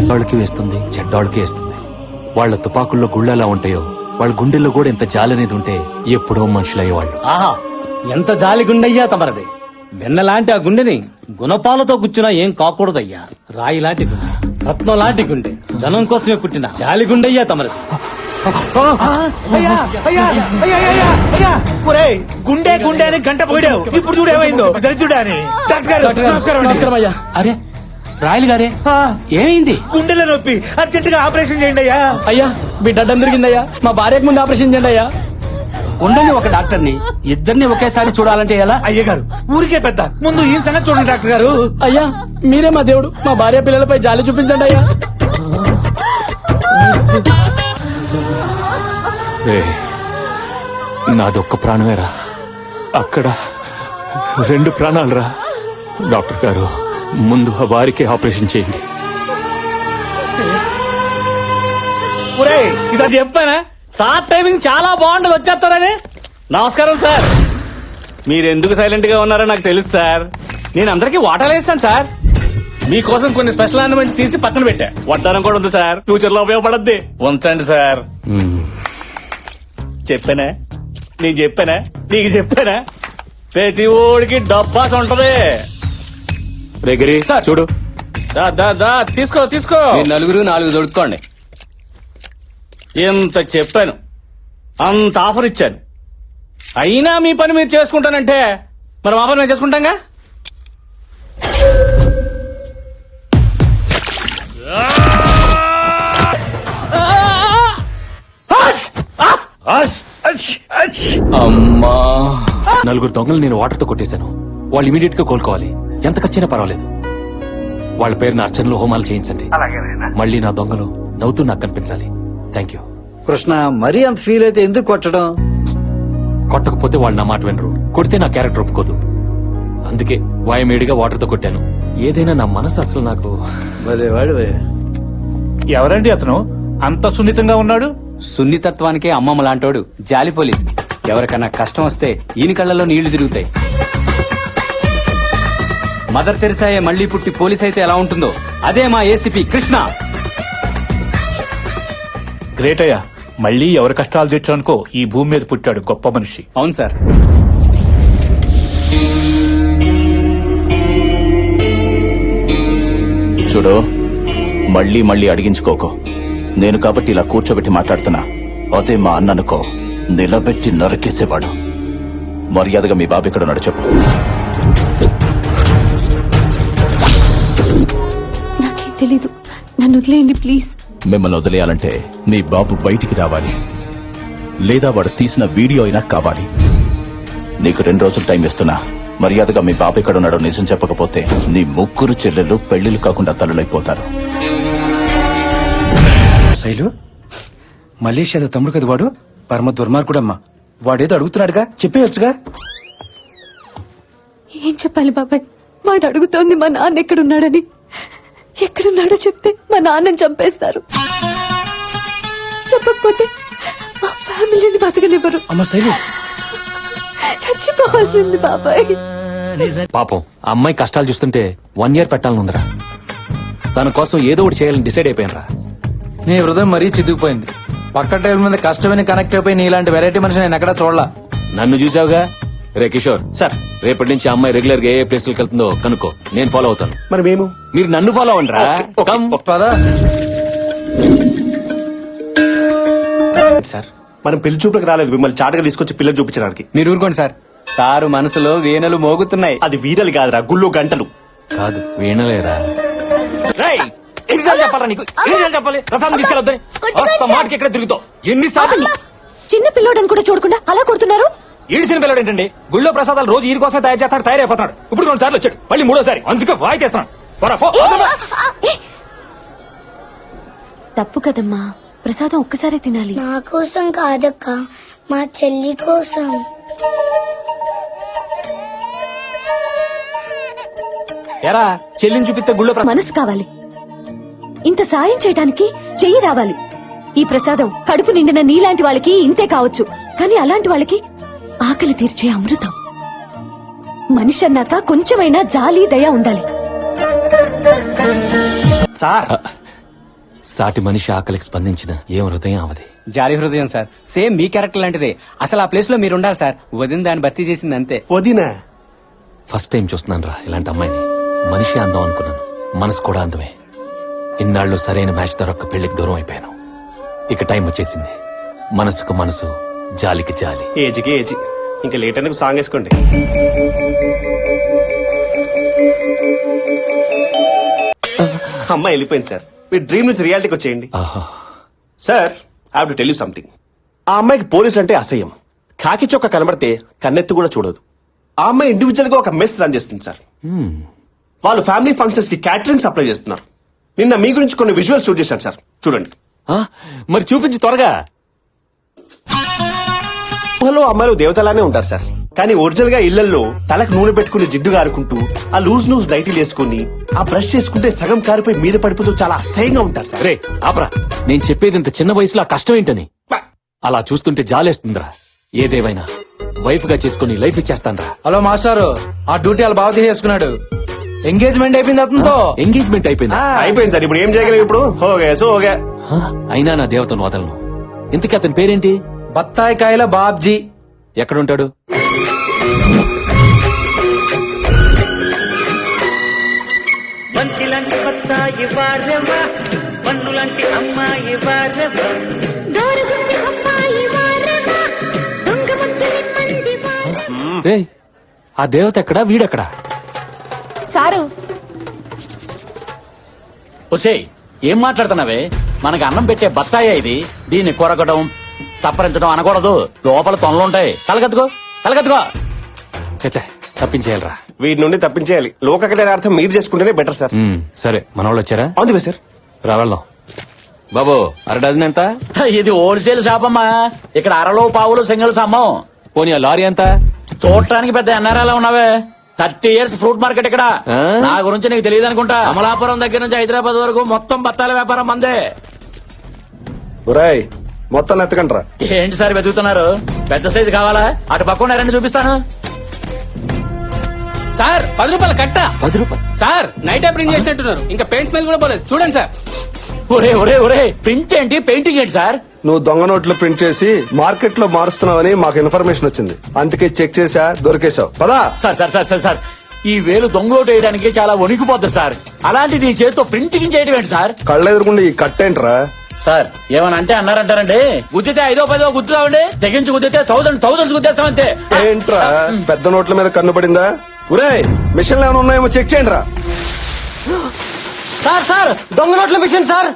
వాళ్ళకి వేస్తుంది, చెడ్డాళ్ళకి వేస్తుంది. వాళ్ళ తుపాకుల్లో గుళ్ళు ఎలా ఉంటాయో వాళ్ళ గుండెల్లో కూడా ఎంత జాలి అనేది ఉంటే ఎప్పుడో మనుషులయ్యేవాళ్ళు. ఆహా, ఎంత జాలి గుండెయ్యా తమరది. వెన్నలాంటి ఆ గుండెని గుణపాలతో గుచ్చినా ఏం కాకూడదయ్యా. రాయి లాంటి గుండె, రత్నం లాంటి గుండె, జనం కోసమే పుట్టిన జాలి గుండెయ్యా తమరది. గుండె గుండె అని గంట పోయావు, ఇప్పుడు చూడు ఏమైందో దరిద్రుడా అని. నమస్కారం అయ్యా. అరే రాయలు గారే, ఏమైంది? గుండెల నొప్పి, అర్జెంటుగా ఆపరేషన్ చేయండి అయ్యా. అయ్యా బిడ్డ అడ్డం దొరికిందయ్యా, మా భార్యకు ముందు ఆపరేషన్ చేయండి అయ్యా. ఉండండి, ఒక డాక్టర్ని ఇద్దరిని ఒకేసారి చూడాలంటే ఎలా? అయ్య గారు ఊరికే పెద్ద, ముందు ఈ సంగతి చూడండి డాక్టర్ గారు. అయ్యా మీరే మా దేవుడు, మా భార్య పిల్లలపై జాలి చూపించండి అయ్యా. నాదొక్క ప్రాణమేరా, అక్కడ 2 ప్రాణాలు రా. డాక్టర్ గారు ముందు ఆ వారికి ఆపరేషన్ చేయండి. ఇది చెప్పానా సార్, టైమింగ్ చాలా బాగుంటుంది, వచ్చేస్తారని. నమస్కారం సార్. మీరెందుకు సైలెంట్ గా ఉన్నారో నాకు తెలుసు సార్. నేను అందరికీ వాటాలు వేస్తాను సార్. మీకోసం కొన్ని స్పెషల్ ఆర్నమెంట్స్ తీసి పక్కన పెట్టా. వడ్డానం కూడా ఉంది సార్, ఫ్యూచర్ లో ఉపయోగపడద్ది. ఉంచండి సార్. చెప్పానా, నీకు చెప్పానా, నీకు చెప్పానా? ప్రతి ఓడికి డబ్బాస్ ఉంటది. రేగిరి చూడు, తీసుకో తీసుకో. 4 దొడుక్కోండి. ఎంత చెప్పాను, అంత ఆఫర్ ఇచ్చాను, అయినా మీ పని మీరు చేసుకుంటానంటే మరి మా పని మేము చేసుకుంటాంగా. అమ్మా 4 దొంగలు నేను వాటర్ తో కొట్టేశాను. వాళ్ళు ఇమీడియట్ గా కోలుకోవాలి, ఎంత ఖర్చైనా పర్వాలేదు. వాళ్ళ పేరున అర్చనలు, హోమాలు చేయించండి. మళ్ళీ నా దొంగలు నవ్వుతూ నాకు కనిపించాలి. Thank you. కృష్ణ, మరీ అంత ఫీల్ అయితే ఎందుకు కొట్టడం? కొట్టకపోతే వాళ్ళు నా మాట వినరు, కొడితే నా క్యారెక్టర్ ఒప్పుకోదు. అందుకే వాయమేడిగా వాటర్ తో కొట్టాను. ఏదైనా నా మనసు అసలు నాకు. ఎవరండి అతను అంత సున్నితంగా ఉన్నాడు? సున్నితత్వానికే అమ్మమ్మ లాంటోడు, జాలి పోలీస్. ఎవరికన్నా కష్టం వస్తే ఈయన కళ్ళలో నీళ్లు తిరుగుతాయి. మదర్ తెరిసాయే మళ్లీ పుట్టి పోలీస్ అయితే ఎలా ఉంటుందో అదే మా ఏసీపీ కృష్ణ. గ్రేట్ అయ్యా, మళ్ళీ ఎవరి కష్టాలు తీర్చడానికో ఈ భూమి మీద పుట్టాడు గొప్ప మనిషి. అవును సార్. చూడు, మళ్ళీ మళ్ళీ అడిగించుకోకో. నేను కాబట్టి ఇలా కూర్చోబెట్టి మాట్లాడుతున్నా. అదే మా అన్ననుకో, నిలబెట్టి నరికేసేవాడు. మర్యాదగా మీ బాబు ఇక్కడ ఉన్నాడు చెప్పు. నాకేం తెలీదు, నన్ను వదిలేయండి ప్లీజ్. మిమ్మల్ని వదిలేయాలంటే మీ బాబు బయటికి రావాలి, లేదా వాడు తీసిన వీడియో అయినా కావాలి. నీకు 2 రోజులు టైం ఇస్తున్నా. మర్యాదగా మీ బాబు ఎక్కడ ఉన్నాడో నిజం చెప్పకపోతే నీ 3 చెల్లెళ్ళు పెళ్లిళ్ళు కాకుండా తల్లులైపోతారు. శైలు, మలేషియా తమ్ముడు కదా వాడు, పరమ దుర్మార్గుడమ్మా. వాడేదో అడుగుతున్నాడుగా, చెప్పేయొచ్చుగా. ఏం చెప్పాలి బాబాయ్? వాడు అడుగుతోంది మా నాన్న ఎక్కడున్నాడని. ఎక్కడున్నాడో చెప్తే మా నాన్నని చంపేస్తారు, చెప్పకపోతే మా ఫ్యామిలీని బతకనివ్వరు. అమ్మ శైలు, చచ్చిపోవాల్సింది బాబాయ్. పాపం ఆ అమ్మాయి కష్టాలు చూస్తుంటే 1 year పెట్టాలనుందిరా. తన కోసం ఏదో ఒకటి చేయాలని డిసైడ్ అయిపోయినరా. నీ హృదయం మరీ చితికిపోయింది. పక్క టైం మీద కష్టమైన కనెక్ట్ అయిపోయి నీలాంటి వెరైటీ మనిషి నేను ఎక్కడా చూడలా. నన్ను చూసావుగా. రే కిషోర్ సార్, రేపటి నుంచి అమ్మాయి రెగ్యులర్ గా ఏ ప్లేస్లకు వెళ్తుందో కనుక్కో, నేను ఫాలో అవుతాను. మరి మీరు నన్ను ఫాలో అవ్వండిరా. పదా సార్, మనం పెళ్లి చూపులకు రాలేదు, మిమ్మల్ని చాటుగా తీసుకొచ్చి పిల్లలు చూపించడానికి. మీరు ఊరుకోండి సార్. సారు మనసులో వేనలు మోగుతున్నాయి. అది వీరలు కాదురా, గుళ్ళు గంటలు. కాదు వీణలేరా. ఎన్నిసార్లు చెప్పాలా నీకు? ఎన్నిసార్లు చెప్పాలి? ప్రసాదం తీసుకెళ్ళొద్దని మాటకి ఎక్కడ తిరుగుతావు? ఎన్నిసార్లు? చిన్న పిల్లోడని కూడా చూడకుండా అలా కొడుతున్నారు. ఈడిచిన పిల్లడు ఏంటండి? గుళ్ళో ప్రసాదాలు రోజు ఈడి కోసం తయారు చేస్తాడు, తయారైపోతున్నాడు. ఇప్పుడు 2 సార్లు వచ్చాడు, మళ్ళీ 3వ సారి. అందుకే వాయికేస్తున్నాడు. తప్పు కదమ్మా, ప్రసాదం ఒక్కసారే తినాలి. నా కోసం కాదక్క, మా చెల్లి కోసం. ఎరా చెల్లిని చూపిస్తే గుళ్ళో మనసు కావాలి. ఇంత సాయం చేయడానికి చెయ్యి రావాలి. ఈ ప్రసాదం కడుపు నిండిన నీలాంటి వాళ్ళకి ఇంతే కావచ్చు, కానీ అలాంటి వాళ్ళకి ఆకలి తీర్చే అమృతం. మనిషి అన్నాక కొంచెమైనా జాలి దయ ఉండాలి. సార్ సాటి మనిషి ఆకలికి స్పందించిన ఏం హృదయం అవది. జాలి హృదయం సార్, సేమ్ మీ క్యారెక్టర్ లాంటిదే. అసలు ఆ ప్లేస్ లో మీరు ఉండాలి సార్. వదిన దాన్ని భర్తీ చేసింది అంతే. వదినా ఫస్ట్ టైం చూస్తున్నాను రా ఇలాంటి అమ్మాయిని. మనిషి అందం అనుకున్నాను, మనసు కూడా అందమే. ఇన్నాళ్ళు సరైన మ్యాచ్ దొరక్క పెళ్లికి దూరం అయిపోయాను. ఇక టైం వచ్చేసింది. మనసుకు మనసు, జాలికి జాలి. ఏజ్కి ఏజ్. ఇంకా లేట్ ఎందుకు, సాంగ్ వేసుకోండి. అమ్మాయి వెళ్ళిపోయింది సార్. మీ డ్రీమ్ నుంచి రియాలిటీకి వచ్చేయండి. ఆహా. Sir, I have to tell you something. ఆ అమ్మాయికి పోలీసు అంటే అసహ్యం. కాకి చొక్క కనబడితే కన్నెత్తి కూడా చూడదు. ఆ అమ్మాయి ఇండివిజువల్ గా ఒక మెస్ రన్ చేస్తుంది సార్. వాళ్ళు ఫ్యామిలీ ఫంక్షన్స్ కి క్యాటరింగ్ సప్లై చేస్తున్నారు. నిన్న మీ గురించి కొన్ని విజువల్ షూట్ చేశాను సార్, చూడండి. ఆ, మరి చూపించి త్వరగా. ఊహలో అమ్మాయిలు దేవతలానే ఉంటారు సార్, కానీ ఒరిజినల్ గా ఇళ్లలో తలకు నూనె పెట్టుకుని జిడ్డు కారుకుంటూ, ఆ లూజ్ నైటీలు వేసుకుని, ఆ బ్రష్ చేసుకుంటే సగం కారిపోయి మీద పడిపోతూ చాలా అసహ్యంగా ఉంటారు సార్. రే ఆపరా, నేను చెప్పేది ఇంత చిన్న వయసులో ఆ కష్టం ఏంటని. అలా చూస్తుంటే జాలేస్తుందిరా. ఏదేవైనా వైఫ్ గా చేసుకుని లైఫ్ ఇచ్చేస్తానరా. హలో మాస్టారు, ఆ డ్యూటీ వాళ్ళు బాగా చేసేసుకున్నాడు. ఎంగేజ్మెంట్ అయిపోయింది అతనితో. ఎంగేజ్మెంట్ అయిపోయిందా? అయిపోయింది సార్. ఇప్పుడు ఏం చేయగలం? ఇప్పుడు హోగే సో హోగే. ఆ, అయినా నా దేవతను వదలను. ఇంతకీ అతని పేరేంటి? బత్తాయి కాయల బాబ్జీ. ఎక్కడుంటాడు? బంతిలాంటి బత్తాయి వారెవ్వ, పన్నులాంటి అమ్మాయి వారెవ్వ. రేయ్, ఆ దేవత ఎక్కడా, వీడెక్కడా? సారు, ఒసేయ్, ఏం మాట్లాడుతున్నావే? మనకి అన్నం పెట్టే బత్తాయి ఇది. దీన్ని కొరకడం, చప్పరించడం అనకూడదు. లోపల తొనలుంటాయి. కలగత్తుకో కలగత్తుకో. చచ్చా, తప్పించేయాలరా. వీటి నుండి తప్పించేయాలి. లోక కళ్యాణార్థం మీరు చేసుకుంటేనే బెటర్ సార్. సరే, మన వాళ్ళు వచ్చారా? అందుకే సార్. రా వెళ్దాం. బాబు, అర డజన్ ఎంత? ఇది హోల్సేల్ షాప్ అమ్మా. ఇక్కడ అరలో పావులు సింగిల్స్ అమ్మం. పోనీ ఆ లారీ ఎంత? చూడటానికి పెద్ద ఎన్ఆర్ఐలా ఉన్నావే. 30 years ఫ్రూట్ మార్కెట్ ఇక్కడ. ఆ? నా గురించి నీకు తెలియదు అనుకుంటా. అమలాపురం దగ్గర నుంచి హైదరాబాద్ వరకు మొత్తం బత్తాల వ్యాపారం మందే. ఒరేయ్, మొత్తం ఎత్తకండ్రా. ఏంటి సార్ వెతుకుతున్నారు? పెద్ద సైజు కావాలా? అటు పక్కన రెండు చూపిస్తాను. సార్ 10 రూపాయల కట్ట. 10 రూపాయలు? సార్ నైట్ ప్రింట్ చేసినట్టున్నారు. ఇంకా పెయింట్ స్మెల్ కూడా పోలేదు. చూడండి సార్. ఒరే ఒరే ఒరే, ప్రింట్ ఏంటి, పెయింటింగ్ ఏంటి సార్? నువ్వు దొంగ నోట్లు ప్రింట్ చేసి మార్కెట్ లో మారుస్తున్నావని మాకు ఇన్ఫర్మేషన్ వచ్చింది. అందుకే చెక్ చేసా, దొరికేశావు. పదా. Sir sir sir sir sir, ఈ వేలు దొంగోటు వేయడానికి చాలా వణికిపోతుంది సార్. అలాంటిది ఈ చేతితో ప్రింటింగ్ చేయడం ఏంటి సార్? కళ్ళెదురుకుండా ఈ కట్టేంట్రా? సార్ ఏమని అంటే అన్నారంటారండి. గుద్దితే 5-10 గుద్దుతామండి, తెగించి గుద్దితే థౌసండ్స్ గుద్దేస్తామంతే. ఏంట్రా పెద్ద నోట్ల మీద కన్ను పడిందా? ఒరే, మిషన్లు ఏమైనా ఉన్నాయేమో చెక్ చేయండి రా. సార్ సార్, దొంగ నోట్ల మిషన్ సార్.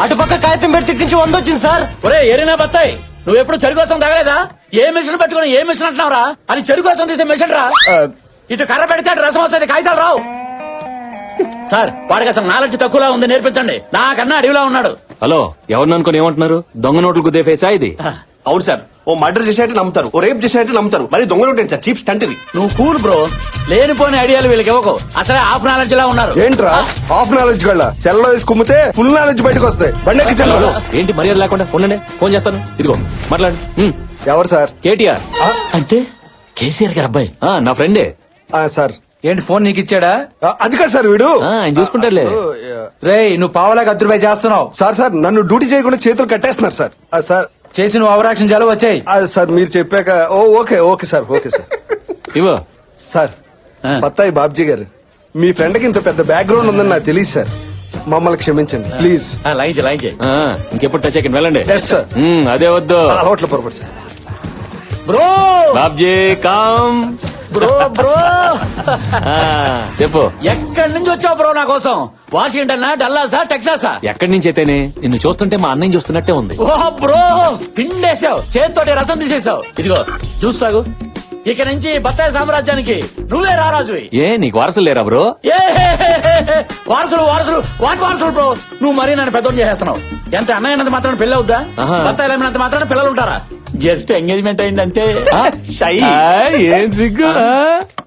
అటుపక్క కాగితం పెట్టి తిట్టించి 100 వచ్చింది సార్. ఒరే ఎరినా బత్తాయి, నువ్వు ఎప్పుడు చెరు కోసం తగలేదా? ఏ మిషన్ పెట్టుకుని ఏ మిషన్ అంటున్నావురా? అది చెరు కోసం తీసే మిషన్ రా. ఇటు కర్ర పెడితే అటు రసం వస్తుంది, కాగితాలు రావు. సార్, వాడికి అసలు నాలెడ్జ్ తక్కువలా ఉంది, నేర్పించండి. నాకన్నా అడవిలా ఉన్నాడు. హలో, ఎవరిని అనుకుని ఏమంటున్నారు? దొంగ నోట్లు గుద్దే ఫేసా ఇది? అవును సార్. ఓ మర్డర్ చేసేట్టు నమ్ముతారు, ఓ రేప్ చేసేట్టు నమ్ముతారు. మరి దొంగ నోట్ ఏంటి సార్? చీప్ స్టంట్ ఇది. నువ్వు కూల్ బ్రో. లేనిపోని ఐడియాలు వీళ్ళకి ఇవ్వకు. అసలే హాఫ్ నాలెడ్జ్ లా ఉన్నారు. ఏంట్రా హాఫ్ నాలెడ్జ్ గళ్ళ? సెల్ లో వేసి కుమ్మితే ఫుల్ నాలెడ్జ్ బయటకు వస్తాయి. బండెక్కించండి. ఏంటి మర్యాద లేకుండా? ఉండండి, ఫోన్ చేస్తాను. ఇదిగో మాట్లాడు. ఎవరు సార్? కేటీఆర్. అంటే కేసీఆర్ గారు అబ్బాయి. నా ఫ్రెండే. సార్ ఏంటి ఫోన్ నీకు ఇచ్చాడా? అది కాదు సార్, వీడు ఆయన చూసుకుంటారులే. రేయ్, నువ్వు పావలాగా 10 రూపాయలు చేస్తున్నావు. సార్ నన్ను డ్యూటీ చేయకుండా చేతులు కట్టేస్తున్నారు సార్. సార్ చేసి నువ్వు అవరాక్షన్ చాలు వచ్చాయి. సార్ మీరు చెప్పాక ఓకే సార్. ఇవో సార్, బత్తాయి బాబ్జీ గారు, మీ ఫ్రెండ్ కి ఇంత పెద్ద బ్యాక్గ్రౌండ్ ఉందని నాకు తెలియదు సార్. మమ్మల్ని క్షమించండి ప్లీజ్. లైన్ చేయి. ఇంకెప్పుడు టచ్ అయ్యి వెళ్ళండి. Yes sir. అదే వద్దు. అలవాట్ల పొరపాటు sir. Bro Babji calm. Bro చెప్పు. ఎక్కడి నుంచి వచ్చావు బ్రో నా కోసం? వాషింగ్టన్, డల్లాసా, టెక్సాసా? ఎక్కడి నుంచి అయితేనే నిన్ను చూస్తుంటే మా అన్నయ్య చూస్తున్నట్టే ఉంది. ఓ బ్రో, పిండేసావు, చేతితోటి రసం తీసేసావు. ఇదిగో చూస్తాగు. ఇక నుంచి బత్తాయి సామ్రాజ్యానికి నువ్వే రారాజువి. ఏ నీకు వారసులు లేరా బ్రో? వారసులు వాటి వారసులు బ్రో. నువ్వు మరీ నన్ను పెద్దోడు చేసేస్తున్నావు. ఎంత అన్నయ్యనంత మాత్రాన పెళ్లి అవుద్దా? బత్తాయిలు ఏమైనంత మాత్రాన పిల్లలు ఉంటారా? జస్ట్ ఎంగేజ్మెంట్ అయిందంటే. ఏం సిగ్గు.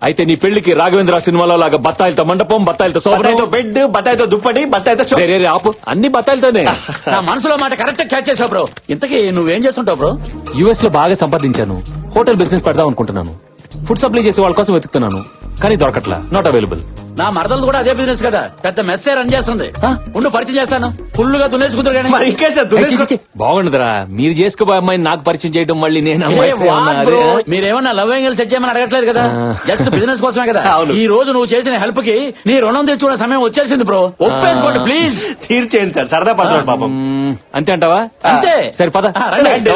అయితే నీ పెళ్లికి రాఘవేంద్ర సినిమాలో లాగా బత్తాయిలతో మండపం, బత్తాయిలతో బత్తాయితో బెడ్, బత్తాయితో దుప్పటి, బత్తాయితో ఆపు. అన్ని బత్తాయిలతోనే. నా మనసులో మాట కరెక్ట్ క్యాచ్ చేసావు బ్రో. ఇంతకీ నువ్వేం చేస్తుంటావు బ్రో? యుఎస్ లో బాగా సంపాదించాను. హోటల్ బిజినెస్ పెడదాం అనుకుంటున్నాను. ఫుడ్ సప్లై చేసే వాళ్ళ కోసం వెతుకుతున్నాను. కానీ దొరకట్లా, నాట్ అవైలబుల్. నా మరదలు కూడా అదే బిజినెస్ కదా, పెద్ద మెస్సే రన్ చేస్తుంది. ఉండు పరిచయం చేస్తాను, ఫుల్ గా దున్నేసుకుంటారు కానీ. మరి ఇంకే సార్ దున్నేసుకో- బాగుండదురా, మీరు చేసుకోబోయే అమ్మాయిని నాకు పరిచయం చేయడం, మళ్ళీ నేను ఏ, అమ్మాయితో వాట్ ఏమన్నా బ్రో, అదే? మీరేమన్నా లవ్ యాంగిల్ సెట్ చేయమని అడగట్లేదు కదా, జస్ట్ బిజినెస్ కోసమే కదా. అవును. ఈ రోజు నువ్వు చేసిన హెల్ప్ కి నీ రుణం తెచ్చుకునే సమయం వచ్చేసింది బ్రో, ఒప్పేసుకోండి ప్లీజ్. తీర్చేయండి సార్, సరదా పడతాడు పాపం. అంతే అంటావా? అంతే. సరే పద. రండి.